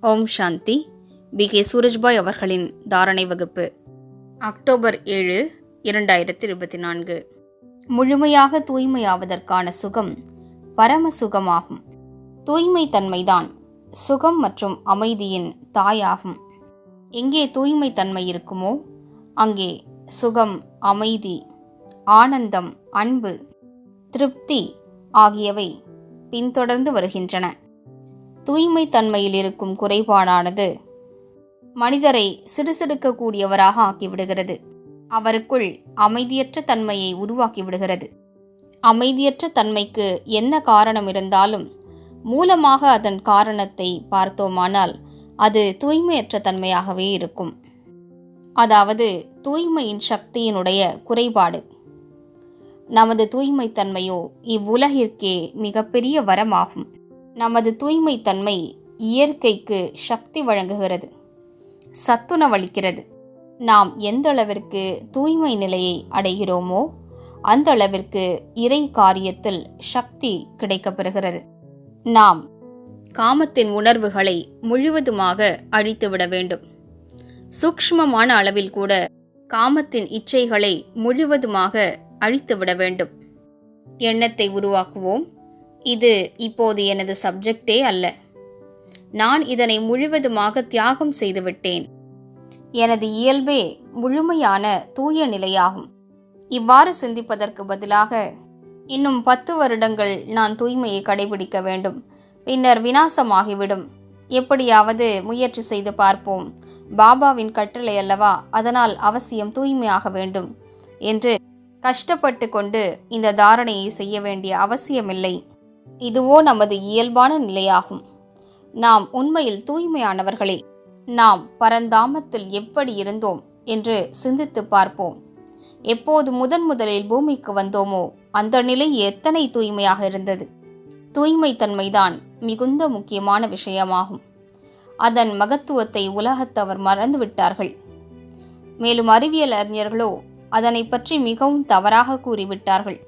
ஓம் சாந்தி. B K. Surajbhai அவர்களின் தாரணை வகுப்பு. அக்டோபர் 7, 2024. முழுமையாக தூய்மையாவதற்கான சுகம் பரம சுகமாகும். தூய்மை தன்மைதான் சுகம் மற்றும் அமைதியின் தாயாகும். எங்கே தூய்மை தன்மை இருக்குமோ அங்கே சுகம், அமைதி, ஆனந்தம், அன்பு, திருப்தி ஆகியவை பின்தொடர்ந்து வருகின்றன. தூய்மை தன்மையில் இருக்கும் குறைபாடானது மனிதரை சிடுசிடுக்கக்கூடியவராக ஆக்கிவிடுகிறது. அவருக்குள் அமைதியற்ற தன்மையை உருவாக்கிவிடுகிறது. அமைதியற்ற தன்மைக்கு என்ன காரணம் இருந்தாலும் மூலமாக அதன் காரணத்தை பார்த்தோமானால் அது தூய்மையற்ற தன்மையாகவே இருக்கும். அதாவது தூய்மையின் சக்தியினுடைய குறைபாடு. நமது தூய்மை தன்மையோ இவ்வுலகிற்கே மிகப்பெரிய வரமாகும். நமது தூய்மை தன்மை இயற்கைக்கு சக்தி வழங்குகிறது, சத்துணவளிக்கிறது. நாம் எந்த அளவிற்கு தூய்மை நிலையை அடைகிறோமோ அந்த அளவிற்கு இறை காரியத்தில் சக்தி கிடைக்கப்பெறுகிறது. நாம் காமத்தின் உணர்வுகளை முழுவதுமாக அழித்துவிட வேண்டும். சூக்ஷ்மமான அளவில் கூட காமத்தின் இச்சைகளை முழுவதுமாக அழித்துவிட வேண்டும். எண்ணத்தை உருவாக்குவோம். இது இப்போது எனது சப்ஜெக்டே அல்ல. நான் இதனை முழுவதுமாக தியாகம் செய்துவிட்டேன். எனது இயல்பே முழுமையான தூய நிலையாகும். இவ்வாறு சிந்திப்பதற்கு பதிலாக இன்னும் 10 வருடங்கள் நான் தூய்மையை கடைபிடிக்க வேண்டும், பின்னர் விநாசமாகிவிடும், எப்படியாவது முயற்சி செய்து பார்ப்போம், பாபாவின் கட்டளை அல்லவா, அதனால் அவசியம் தூய்மையாக வேண்டும் என்று கஷ்டப்பட்டு கொண்டு இந்த தாரணையை செய்ய வேண்டிய அவசியமில்லை. இதுவோ நமது இயல்பான நிலையாகும். நாம் உண்மையில் தூய்மையானவர்களே. நாம் பரந்தாமத்தில் எப்படி இருந்தோம் என்று சிந்தித்து பார்ப்போம். எப்போது முதலில் பூமிக்கு வந்தோமோ அந்த நிலை எத்தனை தூய்மையாக இருந்தது. தூய்மை தன்மைதான் மிகுந்த முக்கியமான விஷயமாகும். அதன் மகத்துவத்தை உலகத்தவர் மறந்துவிட்டார்கள். மேலும் அறிவியல் அறிஞர்களோ அதனை பற்றி மிகவும் தவறாக கூறிவிட்டார்கள்.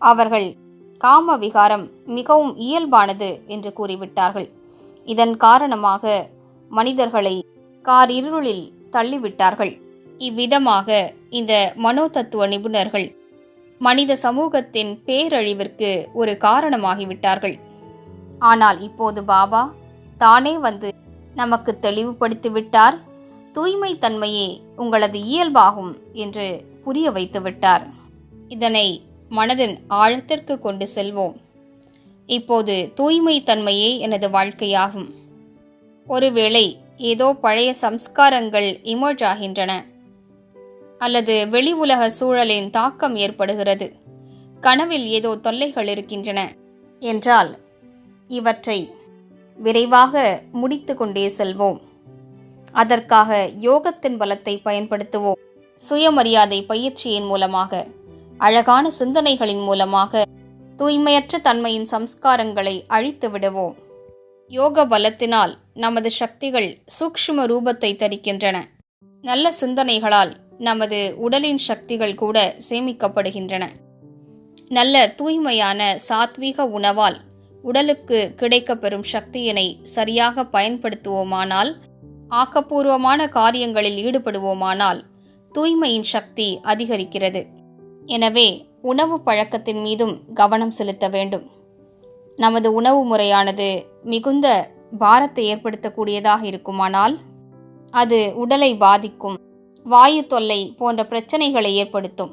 அவர்கள் காம விகாரம் மிகவும் இயல்பானது என்று கூறிவிட்டார்கள். இதன் காரணமாக மனிதர்களை காரிருளில் தள்ளிவிட்டார்கள். இவ்விதமாக இந்த மனோதத்துவ நிபுணர்கள் மனித சமூகத்தின் பேரழிவிற்கு ஒரு காரணமாகிவிட்டார்கள். ஆனால் இப்போது பாபா தானே வந்து நமக்கு தெளிவுபடுத்திவிட்டார். தூய்மை தன்மையே உங்களது இயல்பாகும் என்று புரிய வைத்துவிட்டார். இதனை மனதின் ஆழத்திற்கு கொண்டு செல்வோம். இப்போது தூய்மை தன்மையே எனது வாழ்க்கையாகும். ஒருவேளை ஏதோ பழைய சம்ஸ்காரங்கள் இமர்ஜ் ஆகின்றன, அல்லது வெளி உலக சூழலின் தாக்கம் ஏற்படுகிறது, கனவில் ஏதோ தொல்லைகள் இருக்கின்றன என்றால் இவற்றை விரைவாக முடித்து கொண்டே செல்வோம். அதற்காக யோகத்தின் பலத்தை பயன்படுத்துவோம். சுயமரியாதை பயிற்சியின் மூலமாக, அழகான சிந்தனைகளின் மூலமாக தூய்மையற்ற தன்மையின் சம்ஸ்காரங்களை அழித்து விடுவோம். யோக பலத்தினால் நமது சக்திகள் சூக்ஷ்ம ரூபத்தை தரிக்கின்றன. நல்ல சிந்தனைகளால் நமது உடலின் சக்திகள் கூட சேமிக்கப்படுகின்றன. நல்ல தூய்மையான சாத்வீக உணவால் உடலுக்கு கிடைக்கப்பெறும் சக்தியினை சரியாக பயன்படுத்துவோமானால், ஆக்கப்பூர்வமான காரியங்களில் ஈடுபடுவோமானால் தூய்மையின் சக்தி அதிகரிக்கிறது. எனவே உணவு பழக்கத்தின் மீதும் கவனம் செலுத்த வேண்டும். நமது உணவு முறையானது மிகுந்த பாரத்தை ஏற்படுத்தக்கூடியதாக இருக்குமானால் அது உடலை பாதிக்கும், வாயு தொல்லை போன்ற பிரச்சனைகளை ஏற்படுத்தும்.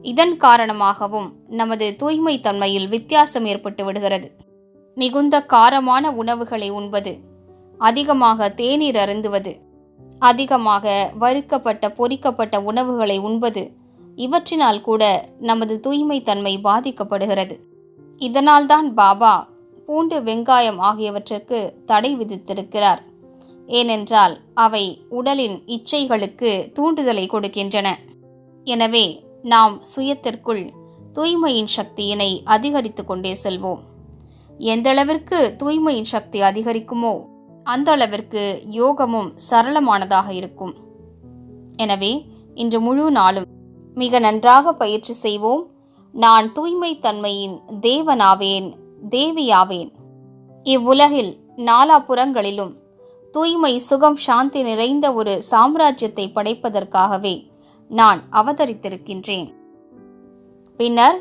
இதன் காரணமாகவும் நமது தூய்மை தன்மையில் வித்தியாசம் ஏற்பட்டு விடுகிறது. மிகுந்த காரமான உணவுகளை உண்பது, அதிகமாக தேநீர் அருந்துவது, அதிகமாக வறுக்கப்பட்ட பொரிக்கப்பட்ட உணவுகளை உண்பது, இவற்றினால் கூட நமது தூய்மை தன்மை பாதிக்கப்படுகிறது. இதனால்தான் பாபா பூண்டு, வெங்காயம் ஆகியவற்றிற்கு தடை விதித்திருக்கிறார். ஏனென்றால் அவை உடலின் இச்சைகளுக்கு தூண்டுதலை கொடுக்கின்றன. எனவே நாம் சுயத்திற்குள் தூய்மையின் சக்தியினை அதிகரித்து கொண்டே செல்வோம். எந்தளவிற்கு தூய்மையின் சக்தி அதிகரிக்குமோ அந்த அளவிற்கு யோகமும் சரளமானதாக இருக்கும். எனவே இன்று முழு நாளும் மிக நன்றாக பயிற்சி செய்வோம். நான் தூய்மை தன்மையின் தேவனாவேன், தேவியாவேன். இவ்வுலகில் நாலாபுறங்களிலும் தூய்மை, சுகம், சாந்தி நிறைந்த ஒரு சாம்ராஜ்யத்தை படைப்பதற்காகவே நான் அவதரித்திருக்கின்றேன். பின்னர்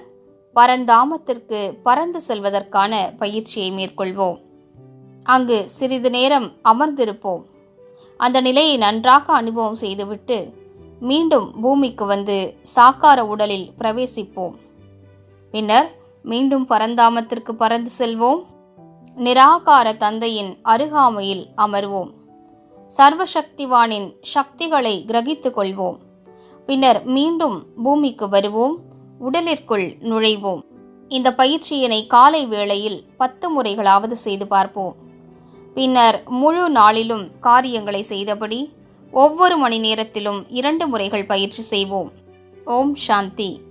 பரந்தாமத்திற்கு பறந்து செல்வதற்கான பயிற்சியை மேற்கொள்வோம். அங்கு சிறிது நேரம் அமர்ந்திருப்போம். அந்த நிலையை நன்றாக அனுபவம் செய்துவிட்டு மீண்டும் பூமிக்கு வந்து சாக்கார உடலில் பிரவேசிப்போம். பின்னர் மீண்டும் பரந்தாமத்திற்கு பறந்து செல்வோம். நிராகார தந்தையின் அருகாமையில் அமர்வோம். சர்வசக்திவானின் சக்திகளை கிரகித்துக் கொள்வோம். பின்னர் மீண்டும் பூமிக்கு வருவோம். உடலிற்குள் நுழைவோம். இந்த பயிற்சியினை காலை வேளையில் 10 முறைகளாவது செய்து பார்ப்போம். பின்னர் முழு நாளிலும் காரியங்களை செய்தபடி ஒவ்வொரு மணி நேரத்திலும் 2 முறைகள் பயிற்சி செய்வோம். ஓம் சாந்தி.